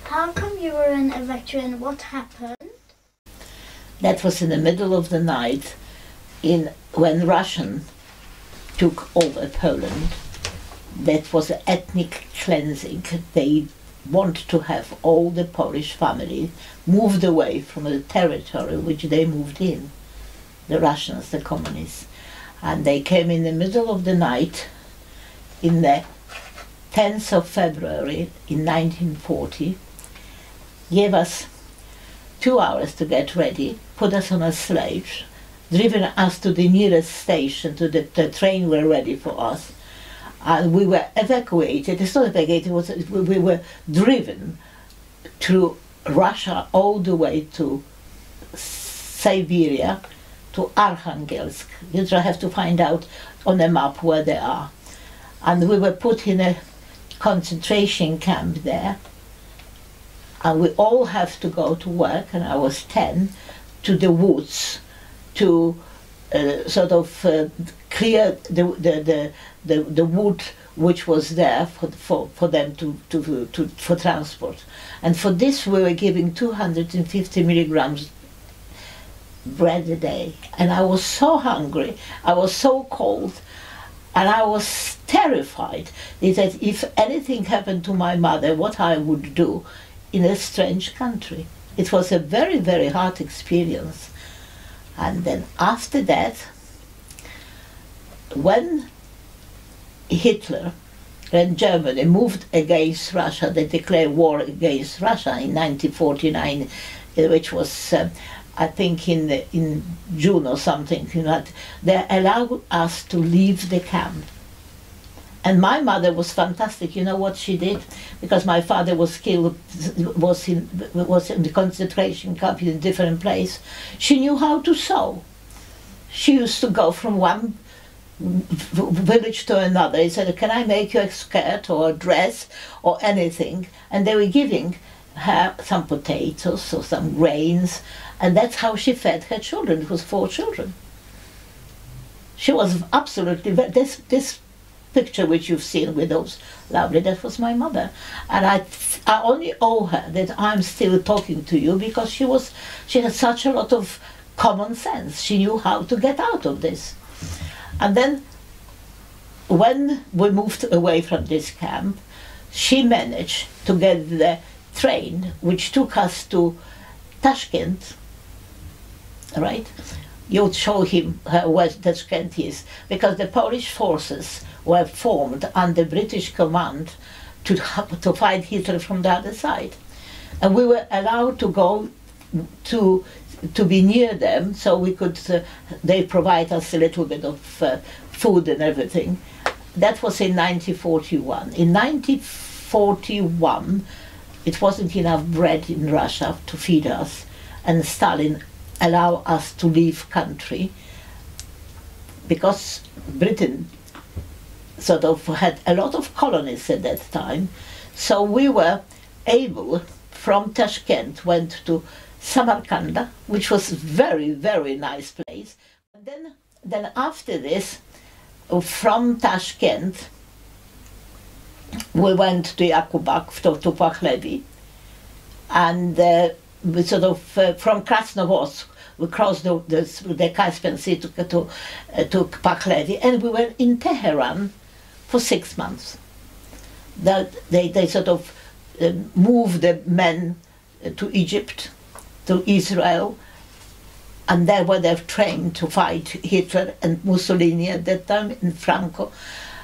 How come you were in a veteran? What happened? That was in the middle of the night when Russian took over Poland. That was an ethnic cleansing. They want to have all the Polish family moved away from the territory which they moved in, the Russians, the communists. And they came in the middle of the night in the 10th of February in 1940, gave us 2 hours to get ready, put us on a sledge, driven us to the nearest station, to the train were ready for us, and we were evacuated. It's not evacuated, we were driven through Russia all the way to Siberia, to Arkhangelsk. You just have to find out on a map where they are. And we were put in a concentration camp there, and we all have to go to work, and I was 10, to the woods to clear the wood which was there for them for transport. And for this we were giving 250 milligrams bread a day. And I was so hungry, I was so cold, and I was terrified that if anything happened to my mother, what I would do in a strange country. It was a very, very hard experience. And then after that, when Hitler and Germany moved against Russia, they declared war against Russia in 1949, which was, I think, in June or something. They allowed us to leave the camp. And my mother was fantastic. You know what she did? Because my father was killed, was in the concentration camp in a different place. She knew how to sew. She used to go from one village to another. He said, "Can I make you a skirt or a dress or anything?" And they were giving her some potatoes or some grains, and that's how she fed her children. It was 4 children. She was absolutely this picture which you've seen with those lovely, that was my mother. And I only owe her that I'm still talking to you, because she had such a lot of common sense. She knew how to get out of this. And then when we moved away from this camp, she managed to get the train which took us to Tashkent, right? You'll show him where Tashkent is, because the Polish forces were formed under British command to fight Hitler from the other side. And we were allowed to go to be near them, so we could, they provide us a little bit of food and everything. That was in 1941. In 1941, it wasn't enough bread in Russia to feed us, and Stalin allowed us to leave country, because Britain had a lot of colonies at that time. So we were able, from Tashkent, went to Samarkand, which was very, very nice place. And then after this, from Tashkent, we went to Yakubak, to Pakhlevi, and we from Krasnovodsk, we crossed the Caspian Sea to Pakhlevi, and we were in Tehran for 6 months. They moved the men to Egypt, to Israel, and there were they trained to fight Hitler and Mussolini at that time, and Franco.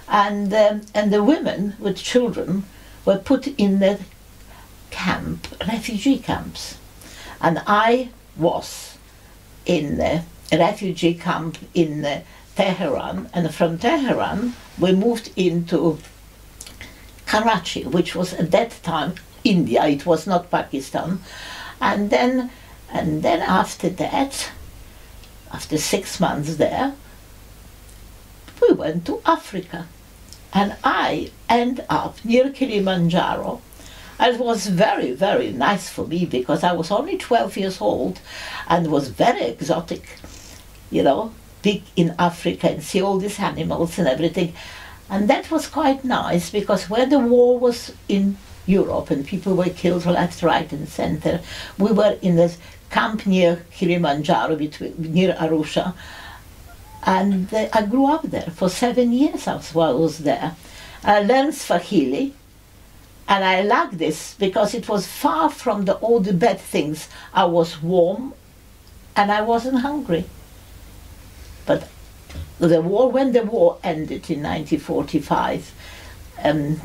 And the women with children were put in the camp, refugee camps. And I was in a refugee camp in Tehran, and from Tehran we moved into Karachi, which was at that time India, it was not Pakistan. And then after that, after 6 months there, we went to Africa. And I ended up near Kilimanjaro. And it was very, very nice for me, because I was only 12 years old and was very exotic, big in Africa, and see all these animals and everything. And that was quite nice, because where the war was in Europe, and people were killed left, right, and center. We were in a camp near Kilimanjaro, near Arusha, and I grew up there for 7 years. While I was there, I learned Swahili, and I liked this because it was far from all the bad things. I was warm, and I wasn't hungry. But when the war ended in 1945,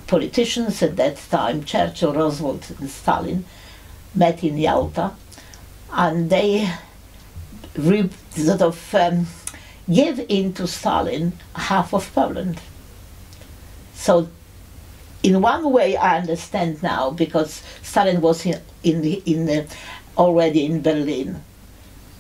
politicians at that time, Churchill, Roosevelt, and Stalin, met in Yalta, and they gave in to Stalin half of Poland. So, in one way, I understand now, because Stalin was already in Berlin.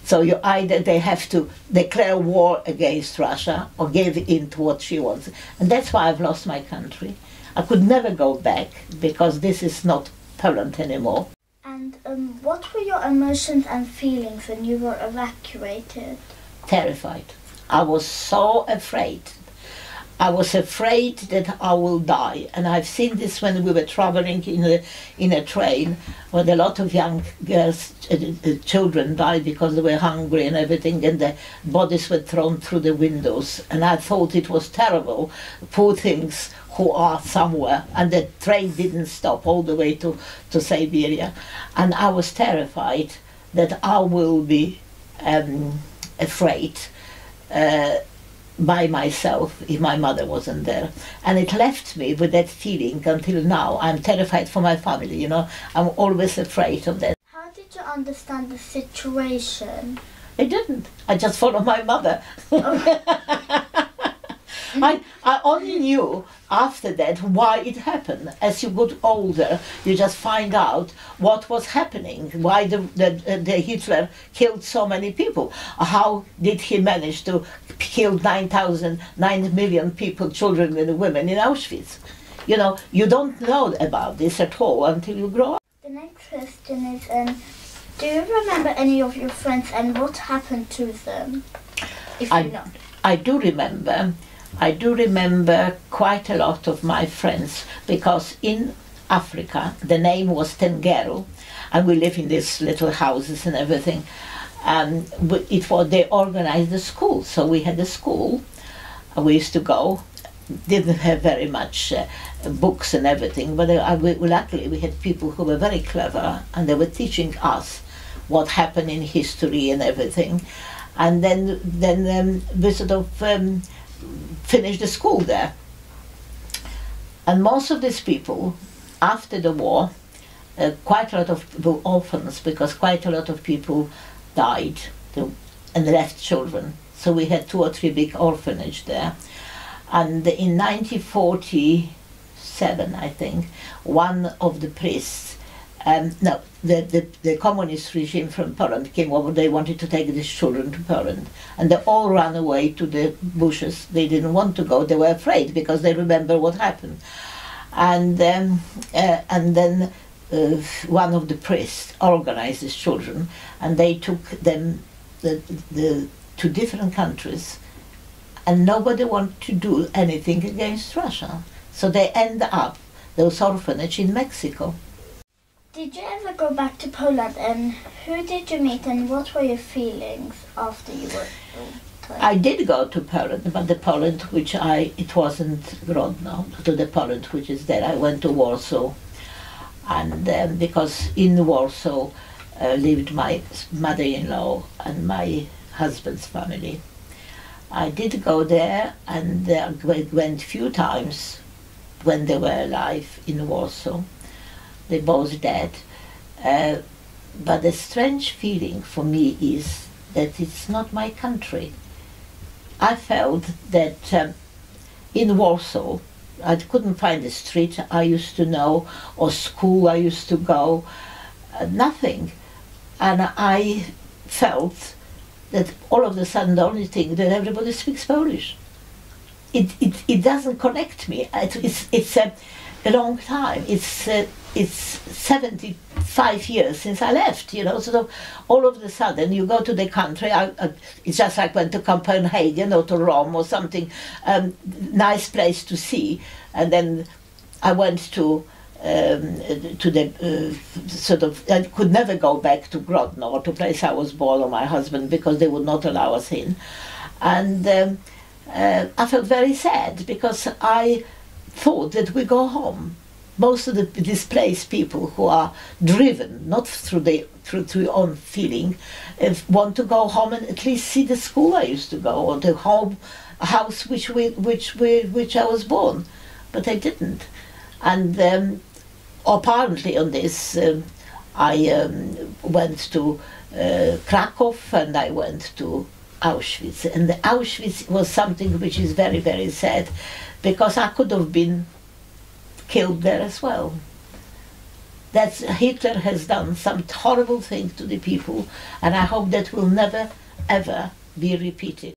So either they have to declare war against Russia or give in to what she wants. And that's why I've lost my country. I could never go back, because this is not Poland anymore. And what were your emotions and feelings when you were evacuated? Terrified. I was so afraid. I was afraid that I will die. And I've seen this when we were traveling in a train, when a lot of young girls, children died because they were hungry and everything, and their bodies were thrown through the windows. And I thought it was terrible, poor things who are somewhere, and the train didn't stop all the way to Siberia. And I was terrified that I will be afraid by myself if my mother wasn't there. And it left me with that feeling until now. I'm terrified for my family, you know. I'm always afraid of that. How did you understand the situation? I didn't. I just followed my mother. I only knew after that why it happened. As you got older, you just find out what was happening, why the Hitler killed so many people. How did he manage to kill 9 million people, children and women in Auschwitz? You know, you don't know about this at all until you grow up. The next question is, do you remember any of your friends and what happened to them? If you know. I do remember. I do remember quite a lot of my friends, because in Africa the name was Tengeru, and we live in these little houses and everything. They organized the school, so we had a school. We used to go. Didn't have very much books and everything, but luckily we had people who were very clever, and they were teaching us what happened in history and everything. And then we sort of finished the school there. And most of these people, after the war, quite a lot of people orphans, because quite a lot of people died and left children. So we had 2 or 3 big orphanages there. And in 1947, I think, one of the priests, the communist regime from Poland came over. They wanted to take these children to Poland, and they all ran away to the bushes. They didn't want to go. They were afraid because they remember what happened. And then one of the priests organized these children, and they took them to different countries, and nobody wanted to do anything against Russia. So they end up, those orphanages, in Mexico. Did you ever go back to Poland, and who did you meet, and what were your feelings after you were there? I did go to Poland, but the Poland it wasn't Grodno, to the Poland which is there. I went to Warsaw, and because in Warsaw lived my mother-in-law and my husband's family. I did go there, and went few times when they were alive in Warsaw. They both dead. But the strange feeling for me is that it's not my country. I felt that in Warsaw, I couldn't find a street I used to know, or school I used to go, nothing. And I felt that all of a sudden the only thing that everybody speaks Polish. It doesn't connect me. It's a long time. It's 75 years since I left, you know, sort of all of a sudden you go to the country, it's just like went to Copenhagen or to Rome or something, nice place to see, and then I went to to the sort of, I could never go back to Grodno, or to place I was born, or my husband, because they would not allow us in. And I felt very sad, because I thought that we go home. Most of the displaced people who are driven, not through their own feeling, want to go home and at least see the school I used to go, or the house which I was born. But I didn't. And apparently on this, I went to Krakow, and I went to Auschwitz. And the Auschwitz was something which is very, very sad, because I could have been killed there as well. That Hitler has done some horrible thing to the people, and I hope that will never, ever be repeated.